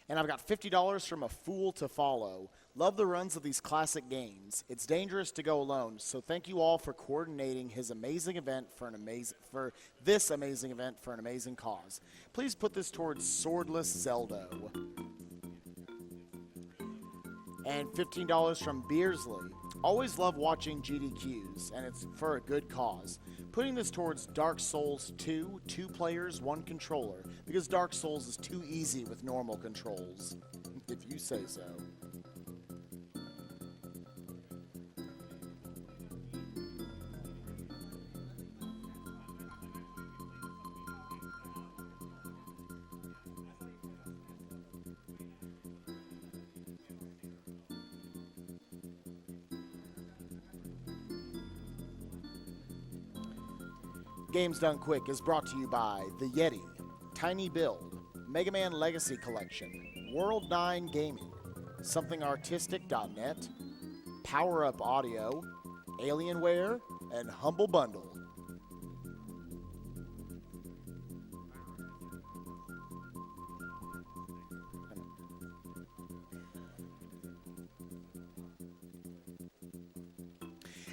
And I've got $50 from A Fool to Follow. Love the runs of these classic games. It's dangerous to go alone, so thank you all for coordinating this amazing event for an amazing cause. Please put this towards Swordless Zelda. And $15 from Beersley. Always love watching GDQs, and it's for a good cause. Putting this towards Dark Souls 2, 2 players, 1 controller, because Dark Souls is too easy with normal controls, if you say so. Games Done Quick is brought to you by The Yeti, Tiny Build, Mega Man Legacy Collection, World 9 Gaming, SomethingArtistic.net, Power Up Audio, Alienware, and Humble Bundle.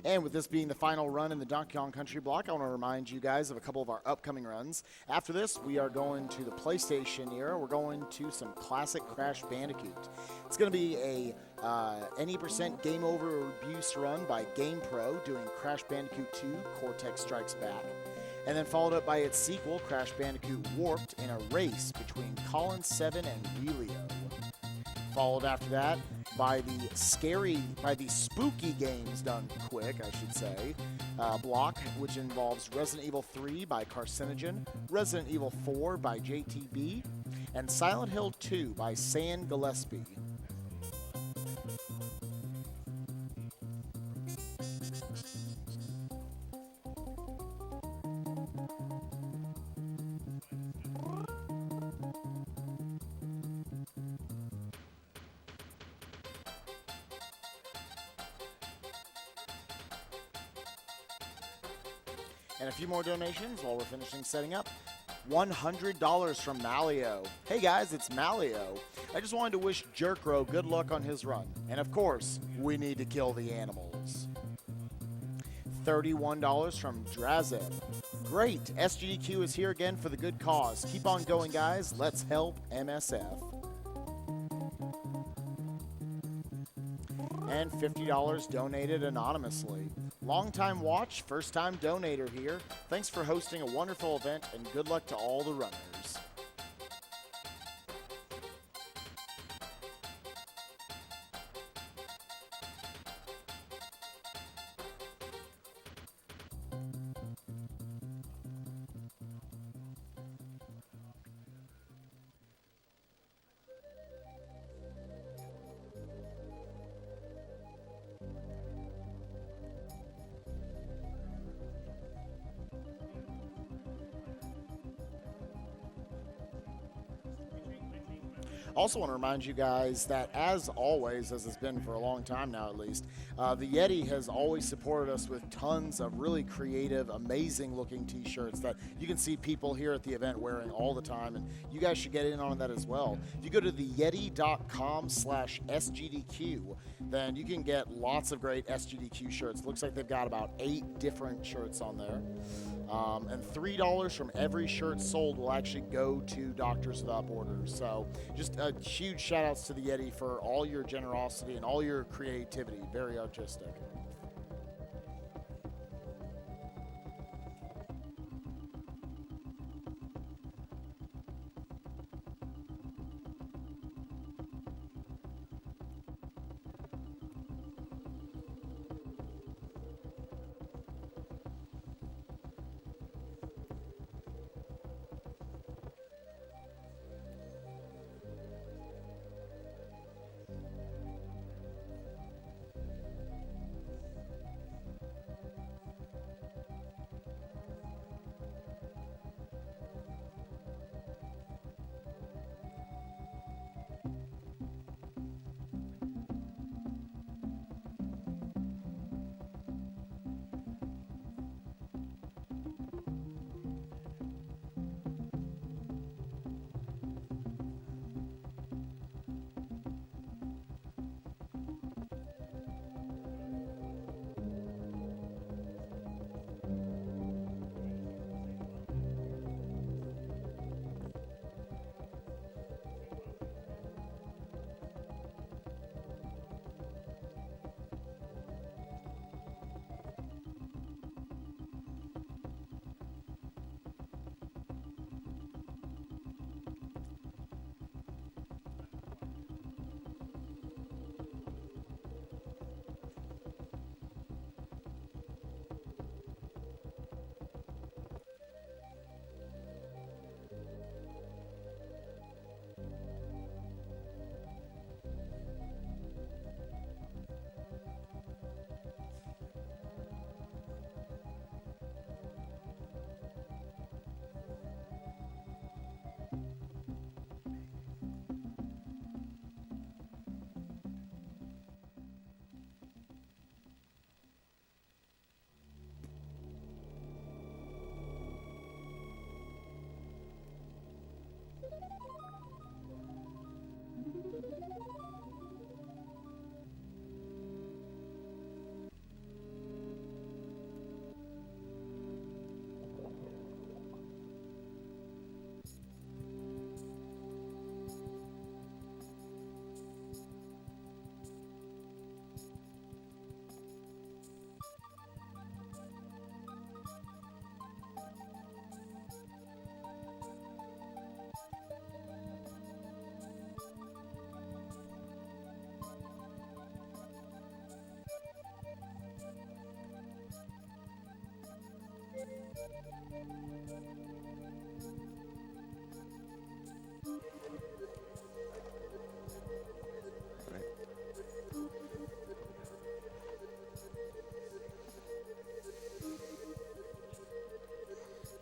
And with this being the final run in the Donkey Kong Country block, I want to remind you guys of a couple of our upcoming runs. After this, we are going to the PlayStation era. We're going to some classic Crash Bandicoot. It's going to be a any % game over abuse run by GamePro doing Crash Bandicoot 2, Cortex Strikes Back. And then followed up by its sequel, Crash Bandicoot Warped, in a race between Colin 7 and Relio. Followed after that by the spooky Games Done Quick, I should say, block, which involves Resident Evil 3 by Carcinogen, Resident Evil 4 by JTB, and Silent Hill 2 by San Gillespie. And a few more donations while we're finishing setting up. $100 from Malio. Hey guys, it's Malio. I just wanted to wish Jerkro good luck on his run. And of course, we need to kill the animals. $31 from Drazed. Great, SGDQ is here again for the good cause. Keep on going, guys. Let's help MSF. And $50 donated anonymously. Long-time watch, first-time donator here. Thanks for hosting a wonderful event, and good luck to all the runners. Also want to remind you guys that, as always, as it's been for a long time now at least, the Yeti has always supported us with tons of really creative, amazing-looking T-shirts that you can see people here at the event wearing all the time, and you guys should get in on that as well. If you go to theyeti.com/SGDQ, then you can get lots of great SGDQ shirts. Looks like they've got about 8 different shirts on there. And $3 from every shirt sold will actually go to Doctors Without Borders. So just a huge shout outs to the Yeti for all your generosity and all your creativity. Very artistic.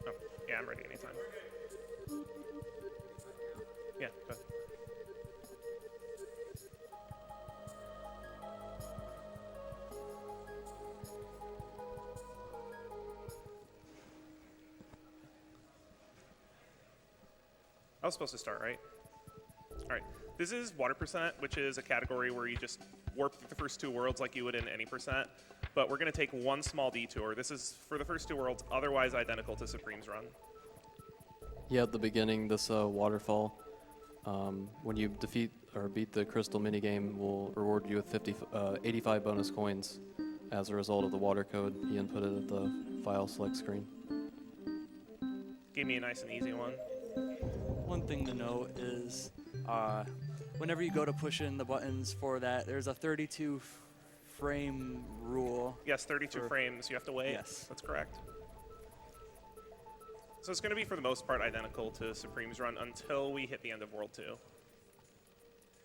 Oh, yeah, I'm ready anytime. Yeah, go ahead. I was supposed to start, right? All right. This is water percent, which is a category where you just warp through the first two worlds like you would in any percent. But we're going to take one small detour. This is for the first two worlds, otherwise identical to Supreme's run. Yeah, at the beginning, this waterfall, when you defeat or beat the crystal minigame, will reward you with 85 bonus coins as a result of the water code he inputted at the file select screen. Gave me a nice and easy one. One thing to note is whenever you go to push in the buttons for that, there's a 32 frame rule. Yes, 32 frames you have to wait. Yes. That's correct. So it's going to be, for the most part, identical to Supreme's run until we hit the end of World 2.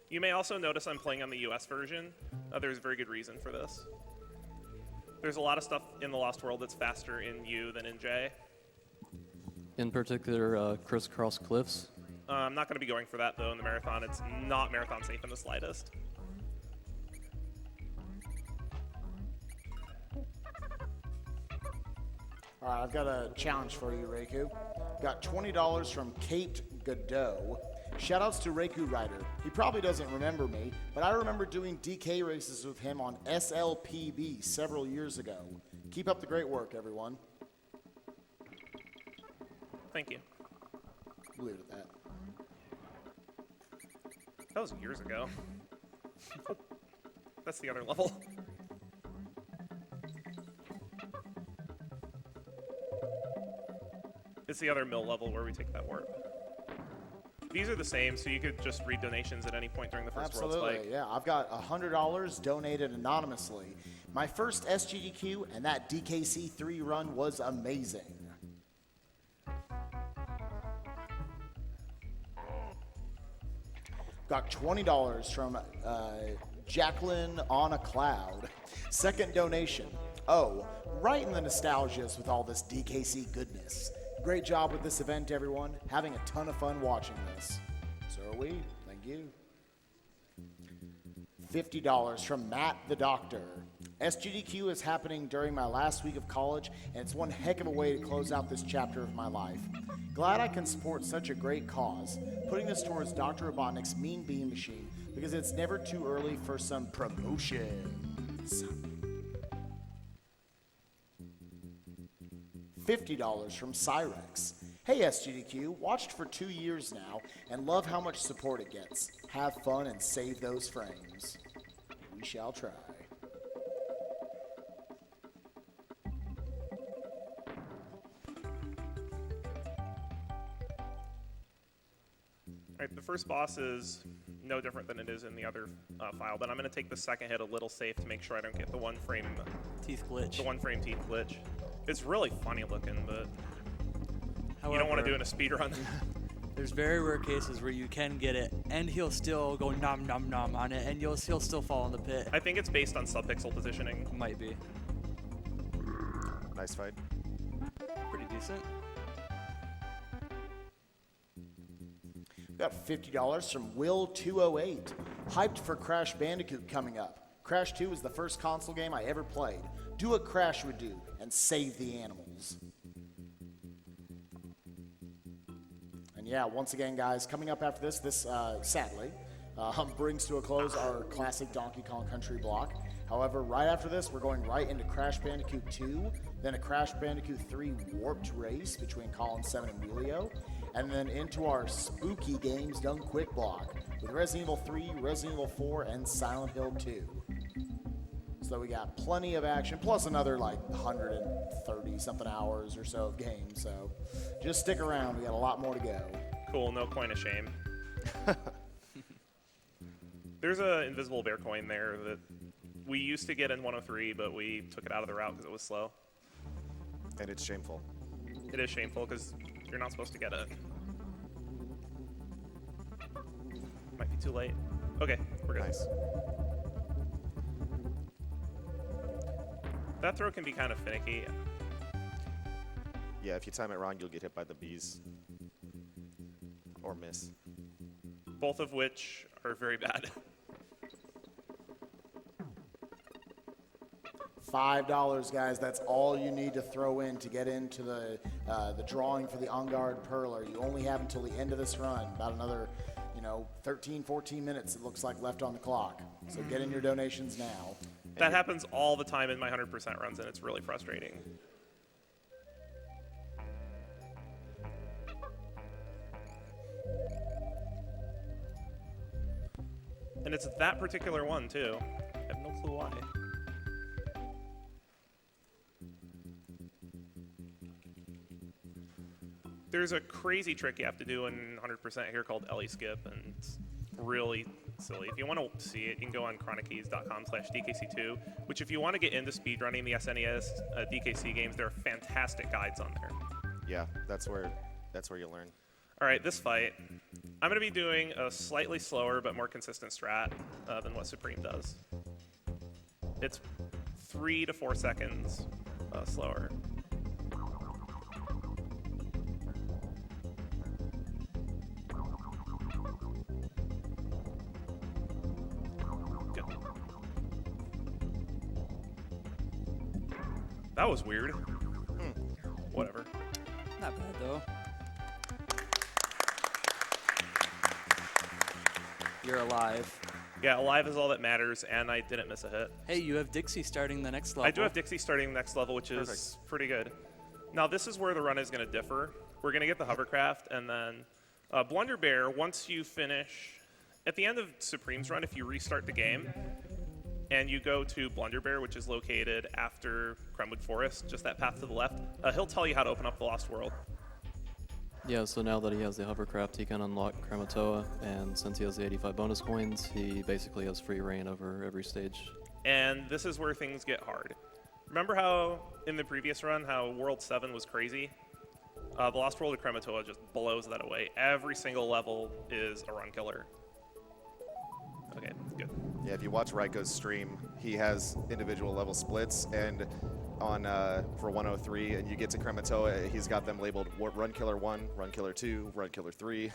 You may also notice I'm playing on the US version. There's a very good reason for this. There's a lot of stuff in the Lost World that's faster in U than in J. In particular, crisscross cliffs. I'm not going to be going for that, though, in the marathon. It's not marathon safe in the slightest. All right, I've got a challenge for you, Raikou. Got $20 from Kate Godot. Shoutouts to RaikouRider. He probably doesn't remember me, but I remember doing DK races with him on SLPB several years ago. Keep up the great work, everyone. Thank you. Leave it at that. That was years ago. That's the other level. It's the other mill level where we take that warp. These are the same, so you could just read donations at any point during the first world spike. Absolutely, yeah. I've got $100 donated anonymously. My first SGDQ and that DKC3 run was amazing. Got $20 from Jacqueline on a Cloud. Second donation. Oh, right in the nostalgias with all this DKC goodness. Great job with this event, everyone. Having a ton of fun watching this. So are we. Thank you. $50 from Matt the Doctor. SGDQ is happening during my last week of college, and it's one heck of a way to close out this chapter of my life. Glad I can support such a great cause, putting this towards Dr. Robotnik's Mean Bean Machine, because it's never too early for some promotions. $50 from Cyrex. Hey SGDQ, watched for 2 years now and love how much support it gets. Have fun and save those frames. We shall try. All right, the first boss is no different than it is in the other file, but I'm going to take the second hit a little safe to make sure I don't get the one frame Teeth glitch. The one frame teeth glitch. It's really funny looking, but However, you don't want to do it in a speedrun. There's very rare cases where you can get it, and he'll still go nom nom nom on it, and he'll still fall in the pit. I think it's based on subpixel positioning. Might be. Nice fight. Pretty decent. Got $50 from Will208. Hyped for Crash Bandicoot coming up. Crash 2 is the first console game I ever played. Do what Crash would do and save the animals. And yeah, once again, guys, coming up after this sadly brings to a close our classic Donkey Kong Country block. However, right after this, we're going right into Crash Bandicoot 2, then a Crash Bandicoot 3 warped race between Column 7 and Wheelio, and then into our spooky games done quick block with Resident Evil 3, Resident Evil 4, and Silent Hill 2. So we got plenty of action, plus another like 130-something hours or so of games. So just stick around. We got a lot more to go. Cool, no coin of shame. There's an invisible bear coin there that we used to get in 103, but we took it out of the route because it was slow. And it's shameful. It is shameful because you're not supposed to get it. Might be too late. Okay, we're good. Nice. That throw can be kind of finicky. Yeah, if you time it wrong, you'll get hit by the bees. Or miss. Both of which are very bad. $5, guys. That's all you need to throw in to get into the drawing for the On Guard Perler. You only have until the end of this run, about another, 13, 14 minutes it looks like left on the clock. So get in your donations now. That happens all the time in my 100% runs, and it's really frustrating. And it's that particular one, too. I have no clue why. There's a crazy trick you have to do in 100% here called Ellie Skip, and it's really silly. If you want to see it, you can go on chronicies.com/DKC2, which if you want to get into speedrunning the SNES DKC games, there are fantastic guides on there. Yeah, that's where you learn. All right, this fight, I'm going to be doing a slightly slower but more consistent strat than what Supreme does. It's 3 to 4 seconds slower. Good. That was weird. Whatever. Not bad, though. You're alive. Yeah, alive is all that matters, and I didn't miss a hit. Hey, you have Dixie starting the next level. I do have Dixie starting next level, which is pretty good. Now, this is where the run is going to differ. We're going to get the hovercraft, and then Blunder Bear, once you finish, at the end of Supreme's run, if you restart the game, and you go to Blunder Bear, which is located after Kremwood Forest, just that path to the left, he'll tell you how to open up the Lost World. Yeah, so now that he has the hovercraft, he can unlock Kramatoa, and since he has the 85 bonus coins, he basically has free reign over every stage. And this is where things get hard. Remember how, in the previous run, how World 7 was crazy? The Lost World of Kramatoa just blows that away. Every single level is a run killer. Okay, good. Yeah, if you watch Raikou's stream, he has individual level splits, and on for 103, and you get to Kramatoa, he's got them labeled Run Killer 1, Run Killer 2, Run Killer 3,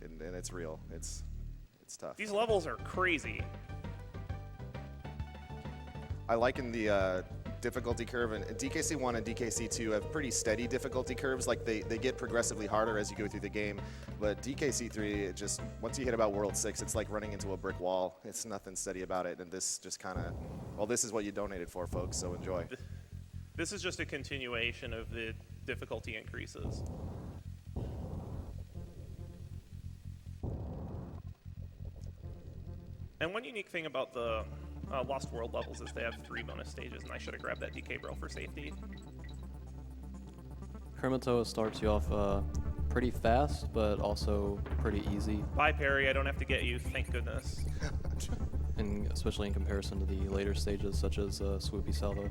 and it's real. It's tough. These levels are crazy. I liken the difficulty curve, and DKC 1 and DKC 2 have pretty steady difficulty curves. Like they get progressively harder as you go through the game, but DKC 3, it just once you hit about World 6, it's like running into a brick wall. It's nothing steady about it, and this just kind of, well, this is what you donated for, folks. So enjoy. This is just a continuation of the difficulty increases. And one unique thing about the Lost World levels is they have 3 bonus stages, and I should have grabbed that DK Brill for safety. Kramatoa starts you off pretty fast, but also pretty easy, Bye, Perry. I don't have to get you. Thank goodness. and especially in comparison to the later stages, such as Swoopy Salvo.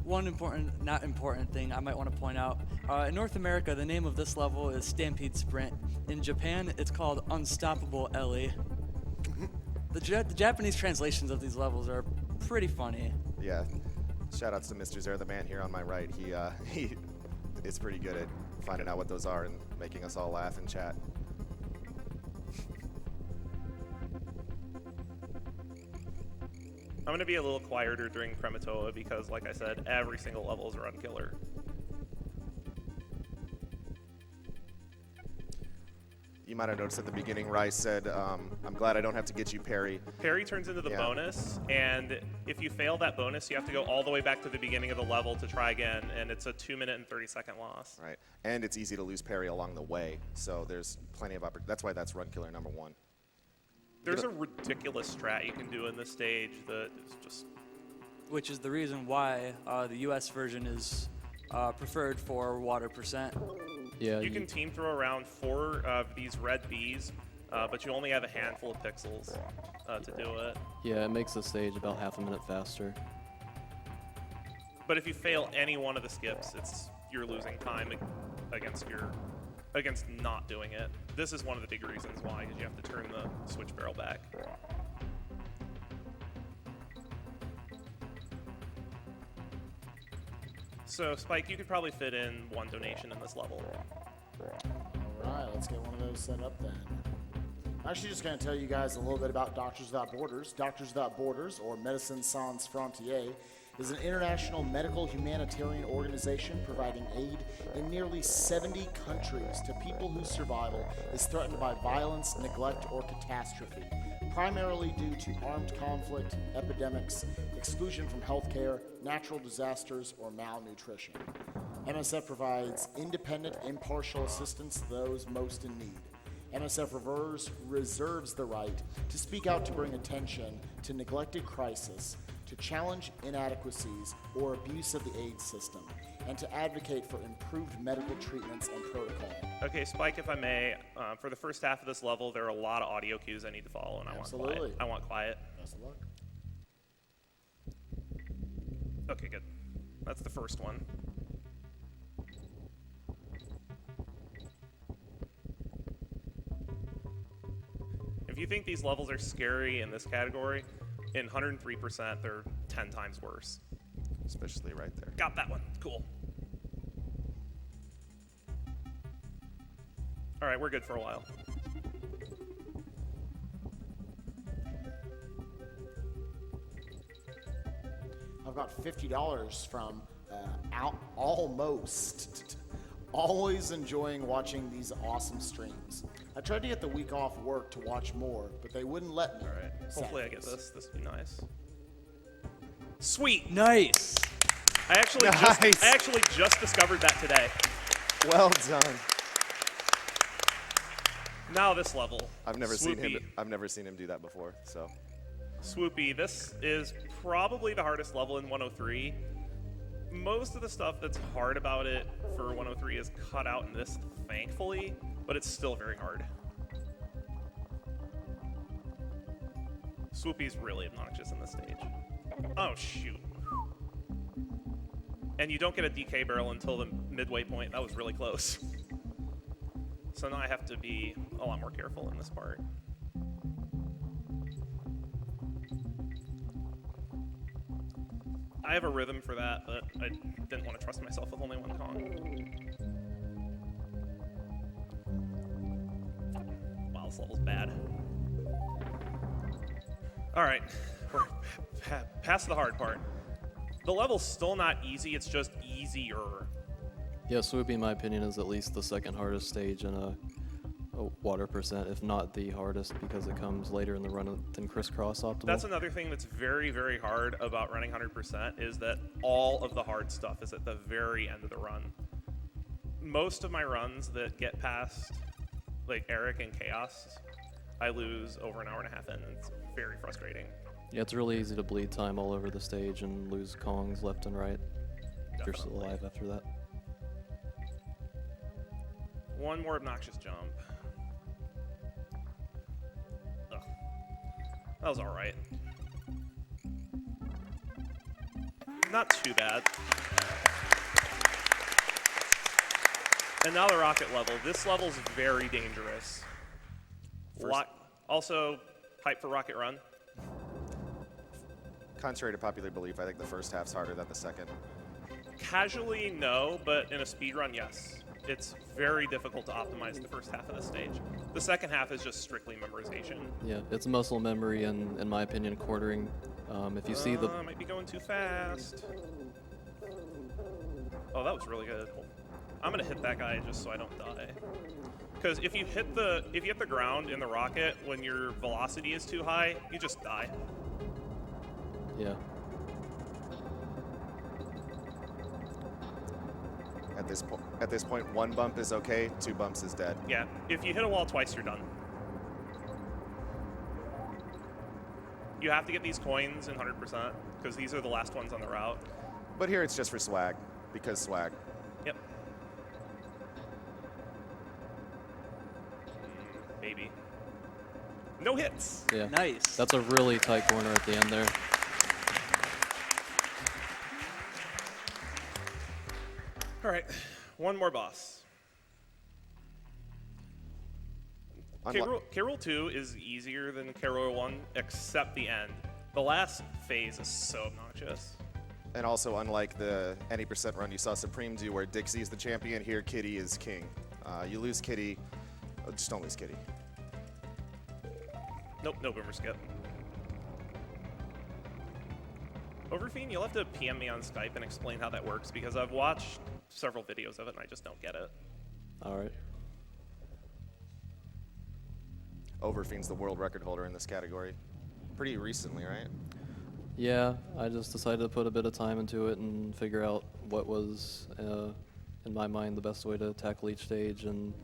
One not important thing I might want to point out. In North America, the name of this level is Stampede Sprint. In Japan, it's called Unstoppable Ellie. The Japanese translations of these levels are pretty funny. Yeah, shout outs to Mr. Zer, the man here on my right. He is pretty good at finding out what those are and making us all laugh and chat. I'm going to be a little quieter during Kramatoa because, like I said, every single level is a run killer. You might have noticed at the beginning, Rice said, I'm glad I don't have to get you, Perry. Perry turns into the bonus, and if you fail that bonus, you have to go all the way back to the beginning of the level to try again, and it's a 2-minute and 30-second loss. Right, and it's easy to lose Perry along the way, so there's plenty of opportunity. That's why that's run killer number 1. There's a ridiculous strat you can do in this stage that is just... Which is the reason why the US version is preferred for water percent. Yeah, You can team throw around 4 of these red bees, but you only have a handful of pixels to do it. Yeah, it makes the stage about half a minute faster. But if you fail any one of the skips, you're losing time against not doing it. This is one of the big reasons why, because you have to turn the switch barrel back. So, Spike, you could probably fit in 1 donation in this level. All right, let's get one of those set up then. I'm actually just going to tell you guys a little bit about Doctors Without Borders. Doctors Without Borders, or Médecins Sans Frontières, is an international medical humanitarian organization providing aid in nearly 70 countries to people whose survival is threatened by violence, neglect, or catastrophe, primarily due to armed conflict, epidemics, exclusion from healthcare, natural disasters, or malnutrition. MSF provides independent, impartial assistance to those most in need. MSF reserves the right to speak out to bring attention to neglected crisis, to challenge inadequacies or abuse of the aid system, and to advocate for improved medical treatments and protocol. Okay, Spike, if I may, for the first half of this level, there are a lot of audio cues I need to follow, and Absolutely. I want quiet. Best of luck. Okay, good. That's the first one. If you think these levels are scary in this category, in 103%, they're 10 times worse. Especially right there. Got that one. Cool. All right, we're good for a while. I've got $50 from Almost. Always enjoying watching these awesome streams. I tried to get the week off work to watch more, but they wouldn't let me. All right. Hopefully I get this. This would be nice. Sweet. Nice. I actually just discovered that today. Well done. Now this level. I've never Swoopy. seen him do that before. So. Swoopy. This is probably the hardest level in 103. Most of the stuff that's hard about it for 103 is cut out in this, thankfully, but it's still very hard. Swoopy's really obnoxious in this stage. Oh, shoot. And you don't get a DK barrel until the midway point. That was really close. So now I have to be a lot more careful in this part. I have a rhythm for that, but I didn't want to trust myself with only one Kong. Wow, this level's bad. All right, we're past the hard part. The level's still not easy, it's just easier. Yeah, Swoopy, in my opinion, is at least the second hardest stage in a water percent, if not the hardest, because it comes later in the run than Crisscross Optimal. That's another thing that's very, very hard about running 100% is that all of the hard stuff is at the very end of the run. Most of my runs that get past, like, Eric and Chaos, I lose over an hour and a half in, and it's very frustrating. Yeah, it's really easy to bleed time all over the stage and lose Kongs left and right. If you're still alive after that. One more obnoxious jump. Ugh. That was alright. Not too bad. And now the rocket level. This level's very dangerous. Also, hype for Rocket Run. Contrary to popular belief, I think the first half's harder than the second. Casually, no, but in a speedrun, yes. It's very difficult to optimize the first half of the stage. The second half is just strictly memorization. Yeah, it's muscle memory and, in my opinion, quartering. If you see the... I might be going too fast. Oh, that was really good. I'm gonna hit that guy just so I don't die. Because if you hit the ground in the rocket when your velocity is too high, you just die. Yeah. At this point, one bump is okay, 2 bumps is dead. Yeah, if you hit a wall twice, you're done. You have to get these coins in 100%, because these are the last ones on the route. But here it's just for swag, because swag. Yep. Maybe. No hits. Yeah. Nice. That's a really tight corner at the end there. All right. one more boss. K-Rool 2 is easier than K-Rool 1, except the end. The last phase is so obnoxious. And also, unlike the any percent run you saw Supreme do, where Dixie is the champion, here Kitty is king. You lose Kitty, just don't lose Kitty. Nope, no boomer skip. Overfiend, you'll have to PM me on Skype and explain how that works, because I've watched several videos of it and I just don't get it. All right. Overfiend's the world record holder in this category. Pretty recently, right? Yeah, I just decided to put a bit of time into it and figure out what was, in my mind, the best way to tackle each stage. And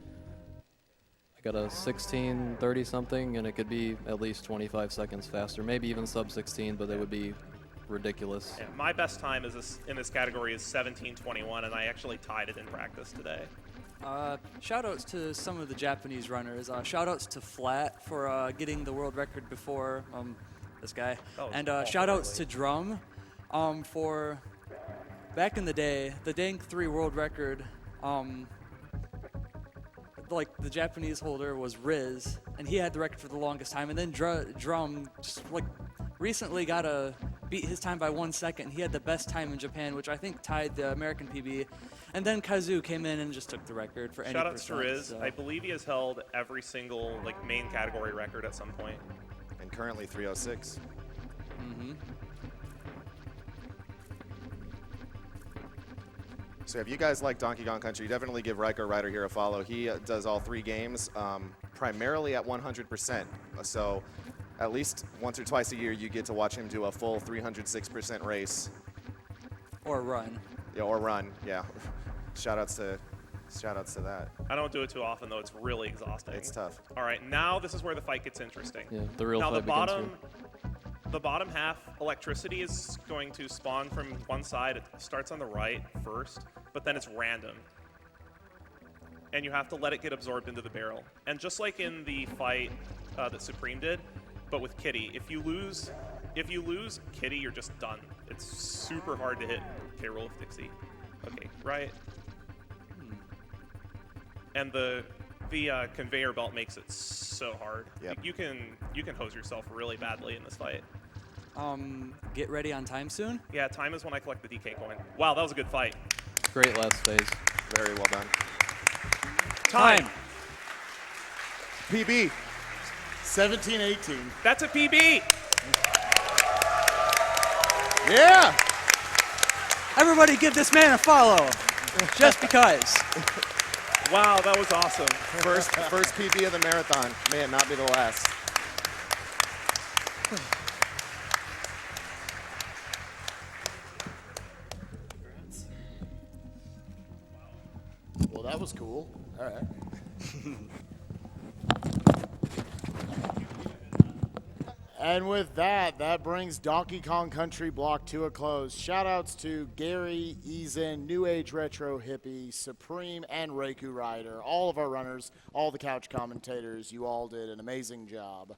I got a 16:30 something, and it could be at least 25 seconds faster, maybe even sub 16, but it would be ridiculous. Yeah, my best time in this category is 17:21, and I actually tied it in practice today. Shoutouts to some of the Japanese runners. Shoutouts to Flat for getting the world record before this guy. And shoutouts to Drum for back in the day, the Dank 3 world record. Like the Japanese holder was Riz, and he had the record for the longest time. And then Drum just like recently beat his time by 1 second. He had the best time in Japan, which I think tied the American PB. And then Kazu came in and just took the record for any percent. Shoutouts to Riz. So. I believe he has held every single main category record at some point. And currently 306. Mm-hmm. So if you guys like Donkey Kong Country, definitely give RaikouRider here a follow. He does all 3 games, primarily at 100%. So at least once or twice a year, you get to watch him do a full 306% race. Or run. Yeah, or run, yeah. Shoutouts to that. I don't do it too often, though. It's really exhausting. It's tough. All right, now this is where the fight gets interesting. Yeah, the real now fight begins here. The bottom half, electricity is going to spawn from one side. It starts on the right first, but then it's random. And you have to let it get absorbed into the barrel. And just like in the fight that Supreme did, but with Kitty, if you lose Kitty, you're just done. It's super hard to hit K-Rool with Dixie. Okay, right. And the conveyor belt makes it so hard. Yep. You can hose yourself really badly in this fight. Get ready on time soon? Yeah, time is when I collect the DK coin. Wow, that was a good fight. Great last phase. Very well done. Time. PB. 17:18. That's a PB. Yeah. Everybody give this man a follow. Just because. Wow, that was awesome. First PB of the marathon. May it not be the last. Well, that was cool. All right. And with that, that brings Donkey Kong Country Block to a close. Shoutouts to Gary, Eason, New Age Retro Hippie, Supreme, and RaikouRider. All of our runners, all the couch commentators, you all did an amazing job.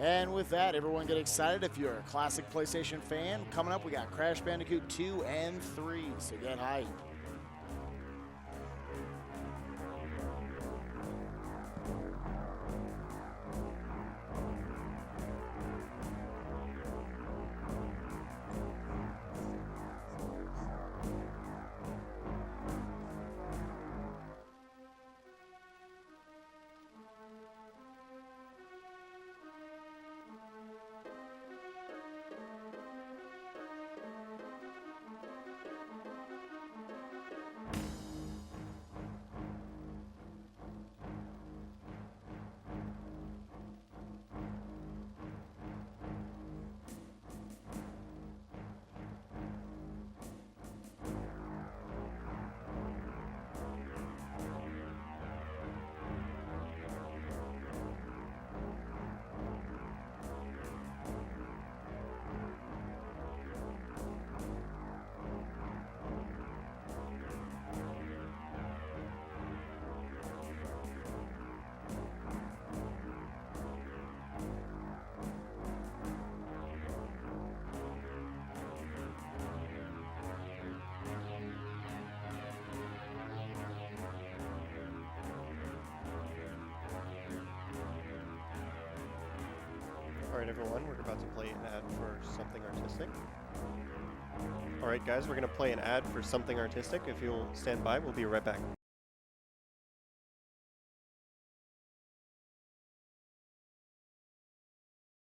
And with that, everyone get excited. If you're a classic PlayStation fan, coming up, we got Crash Bandicoot 2 and 3, so get hyped. All right, everyone, we're about to play an ad for something artistic. All right, guys, we're going to play an ad for something artistic. If you'll stand by, we'll be right back.